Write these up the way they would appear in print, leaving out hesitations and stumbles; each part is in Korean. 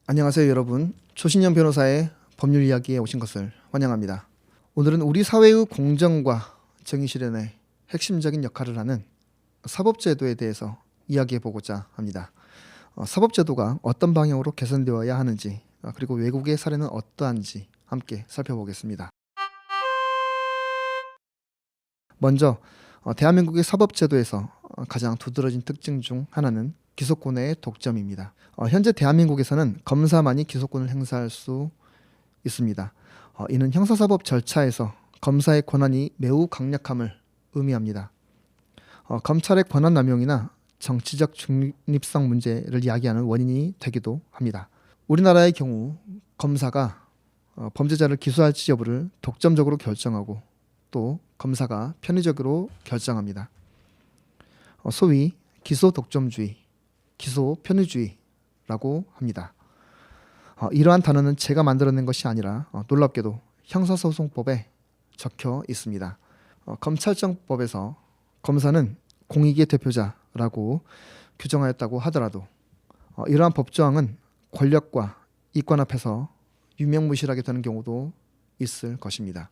안녕하세요 여러분. 초신형 변호사의 법률 이야기에 오신 것을 환영합니다. 오늘은 우리 사회의 공정과 정의 실현에 핵심적인 역할을 하는 사법제도에 대해서 이야기해 보고자 합니다. 사법제도가 어떤 방향으로 개선되어야 하는지, 그리고 외국의 사례는 어떠한지 함께 살펴보겠습니다. 먼저 대한민국의 사법제도에서 가장 두드러진 특징 중 하나는 기소권의 독점입니다. 현재 대한민국에서는 검사만이 기소권을 행사할 수 있습니다. 이는 형사사법 절차에서 검사의 권한이 매우 강력함을 의미합니다. 검찰의 권한 남용이나 정치적 중립성 문제를 이야기하는 원인이 되기도 합니다. 우리나라의 경우 검사가 범죄자를 기소할지 여부를 독점적으로 결정하고 또 검사가 편의적으로 결정합니다. 소위 기소 독점주의, 기소 편의주의라고 합니다. 이러한 단어는 제가 만들어낸 것이 아니라 놀랍게도 형사소송법에 적혀 있습니다. 검찰청법에서 검사는 공익의 대표자라고 규정하였다고 하더라도 이러한 법조항은 권력과 이권 앞에서 유명무실하게 되는 경우도 있을 것입니다.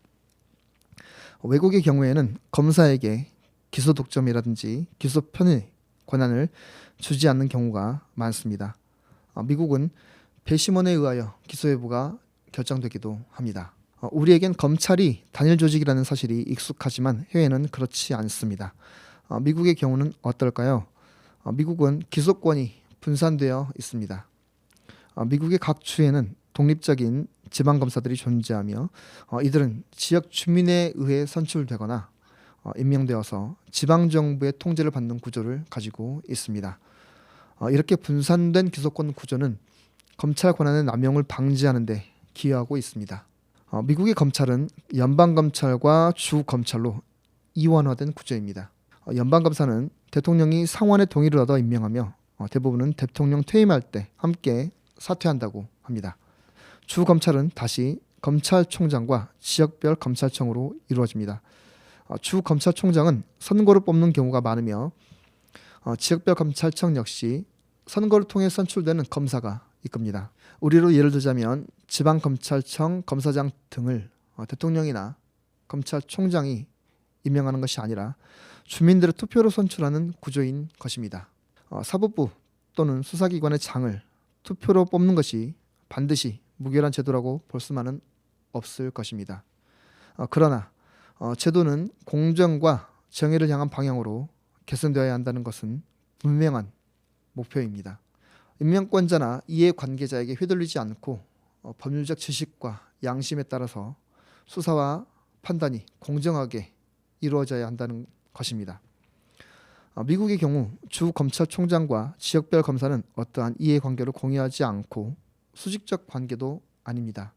외국의 경우에는 검사에게 기소 독점이라든지 기소 편의 권한을 주지 않는 경우가 많습니다. 미국은 배심원에 의하여 기소 여부가 결정되기도 합니다. 우리에겐 검찰이 단일 조직이라는 사실이 익숙하지만 해외는 그렇지 않습니다. 미국의 경우는 어떨까요? 미국은 기소권이 분산되어 있습니다. 미국의 각 주에는 독립적인 지방검사들이 존재하며 이들은 지역 주민에 의해 선출되거나 임명되어서 지방정부의 통제를 받는 구조를 가지고 있습니다. 이렇게 분산된 기소권 구조는 검찰 권한의 남용을 방지하는 데 기여하고 있습니다. 미국의 검찰은 연방검찰과 주검찰로 이원화된 구조입니다. 연방검사는 대통령이 상원의 동의를 얻어 임명하며 대부분은 대통령 퇴임할 때 함께 사퇴한다고 합니다. 주검찰은 다시 검찰총장과 지역별 검찰청으로 이루어집니다. 주검찰총장은 선거를 뽑는 경우가 많으며 지역별 검찰청 역시 선거를 통해 선출되는 검사가 이끕니다. 우리로 예를 들자면 지방검찰청 검사장 등을 대통령이나 검찰총장이 임명하는 것이 아니라 주민들의 투표로 선출하는 구조인 것입니다. 사법부 또는 수사기관의 장을 투표로 뽑는 것이 반드시 무결한 제도라고 볼 수만은 없을 것입니다. 그러나 제도는 공정과 정의를 향한 방향으로 개선되어야 한다는 것은 분명한 목표입니다. 임명권자나 이해관계자에게 휘둘리지 않고 법률적 지식과 양심에 따라서 수사와 판단이 공정하게 이루어져야 한다는 것입니다. 미국의 경우 주 검찰총장과 지역별 검사는 어떠한 이해관계를 공유하지 않고 수직적 관계도 아닙니다.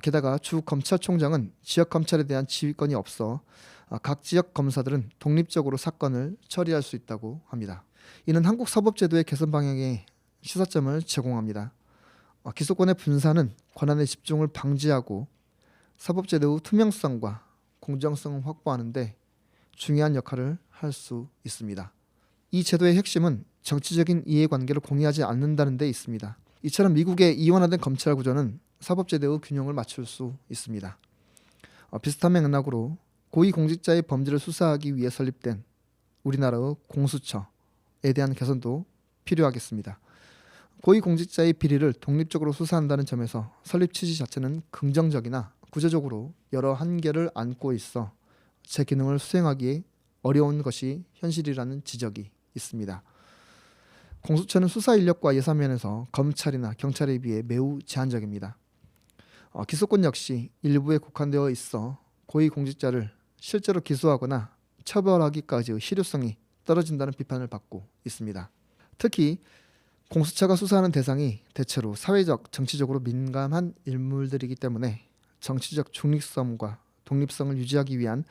게다가 주 검찰총장은 지역 검찰에 대한 지휘권이 없어 각 지역 검사들은 독립적으로 사건을 처리할 수 있다고 합니다. 이는 한국 사법제도의 개선 방향에 시사점을 제공합니다. 기소권의 분산은 권한의 집중을 방지하고 사법제도의 투명성과 공정성을 확보하는 데 중요한 역할을 할 수 있습니다. 이 제도의 핵심은 정치적인 이해관계를 공유하지 않는다는 데 있습니다. 이처럼 미국의 이원화된 검찰 구조는 사법제도의 균형을 맞출 수 있습니다. 비슷한 맥락으로 고위공직자의 범죄를 수사하기 위해 설립된 우리나라의 공수처에 대한 개선도 필요하겠습니다. 고위공직자의 비리를 독립적으로 수사한다는 점에서 설립 취지 자체는 긍정적이나 구조적으로 여러 한계를 안고 있어 제 기능을 수행하기 어려운 것이 현실이라는 지적이 있습니다. 공수처는 수사 인력과 예산 면에서 검찰이나 경찰에 비해 매우 제한적입니다. 기소권 역시 일부에 국한되어 있어 고위공직자를 실제로 기소하거나 처벌하기까지의 실효성이 떨어진다는 비판을 받고 있습니다. 특히 공수처가 수사하는 대상이 대체로 사회적, 정치적으로 민감한 인물들이기 때문에 정치적 중립성과 독립성을 유지하기 위한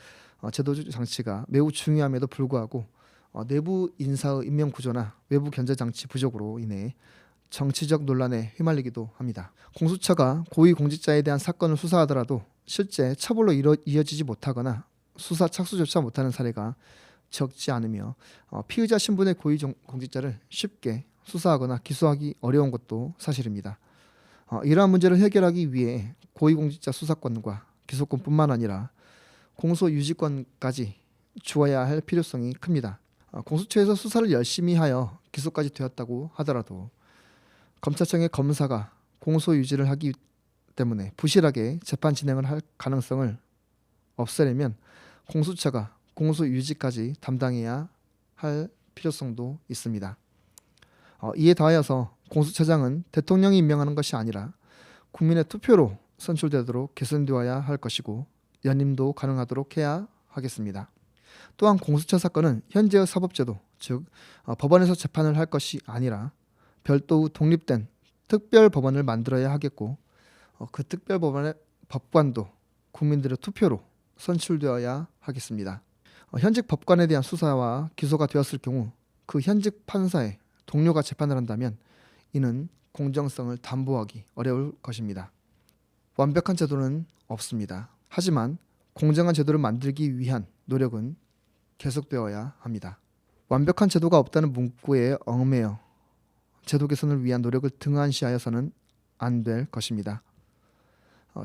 제도적 장치가 매우 중요함에도 불구하고 내부 인사의 임명 구조나 외부 견제 장치 부족으로 인해 정치적 논란에 휘말리기도 합니다. 공수처가 고위공직자에 대한 사건을 수사하더라도 실제 처벌로 이어지지 못하거나 수사 착수조차 못하는 사례가 적지 않으며 피의자 신분의 고위공직자를 쉽게 수사하거나 기소하기 어려운 것도 사실입니다. 이러한 문제를 해결하기 위해 고위공직자 수사권과 기소권뿐만 아니라 공소유지권까지 주어야 할 필요성이 큽니다. 공수처에서 수사를 열심히 하여 기소까지 되었다고 하더라도 검찰청의 검사가 공소유지를 하기 때문에 부실하게 재판 진행을 할 가능성을 없애려면 공수처가 공소유지까지 담당해야 할 필요성도 있습니다. 이에 더하여서 공수처장은 대통령이 임명하는 것이 아니라 국민의 투표로 선출되도록 개선되어야 할 것이고 연임도 가능하도록 해야 하겠습니다. 또한 공수처 사건은 현재의 사법제도, 즉 법원에서 재판을 할 것이 아니라 별도의 독립된 특별법원을 만들어야 하겠고 그 특별법원의 법관도 국민들의 투표로 선출되어야 하겠습니다. 현직 법관에 대한 수사와 기소가 되었을 경우 그 현직 판사의 동료가 재판을 한다면 이는 공정성을 담보하기 어려울 것입니다. 완벽한 제도는 없습니다. 하지만 공정한 제도를 만들기 위한 노력은 계속되어야 합니다. 완벽한 제도가 없다는 문구에 얽매여 제도 개선을 위한 노력을 등한시하여서는 안 될 것입니다.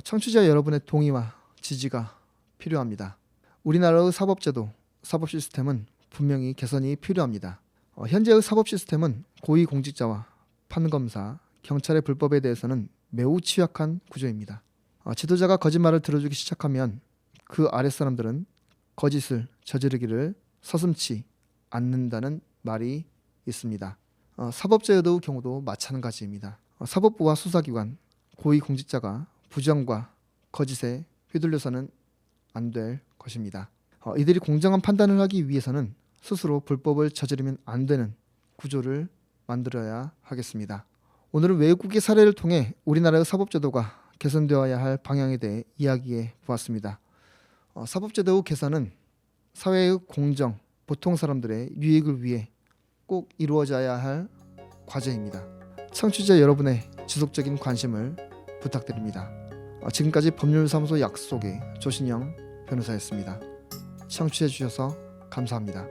청취자 여러분의 동의와 지지가 필요합니다. 우리나라의 사법제도, 사법 시스템은 분명히 개선이 필요합니다. 현재의 사법 시스템은 고위공직자와 판검사, 경찰의 불법에 대해서는 매우 취약한 구조입니다. 지도자가 거짓말을 들어주기 시작하면 그 아랫사람들은 거짓을 저지르기를 서슴지 않는다는 말이 있습니다. 사법제도의 경우도 마찬가지입니다. 사법부와 수사기관, 고위공직자가 부정과 거짓에 휘둘려서는 안 될 것입니다. 이들이 공정한 판단을 하기 위해서는 스스로 불법을 저지르면 안 되는 구조를 만들어야 하겠습니다. 오늘은 외국의 사례를 통해 우리나라의 사법제도가 개선되어야 할 방향에 대해 이야기해 보았습니다. 사법제도의 개선은 사회의 공정, 보통 사람들의 유익을 위해 꼭 이루어져야 할 과제입니다. 청취자 여러분의 지속적인 관심을 부탁드립니다. 지금까지 법률사무소 약속의 조신영 변호사였습니다. 청취해 주셔서 감사합니다.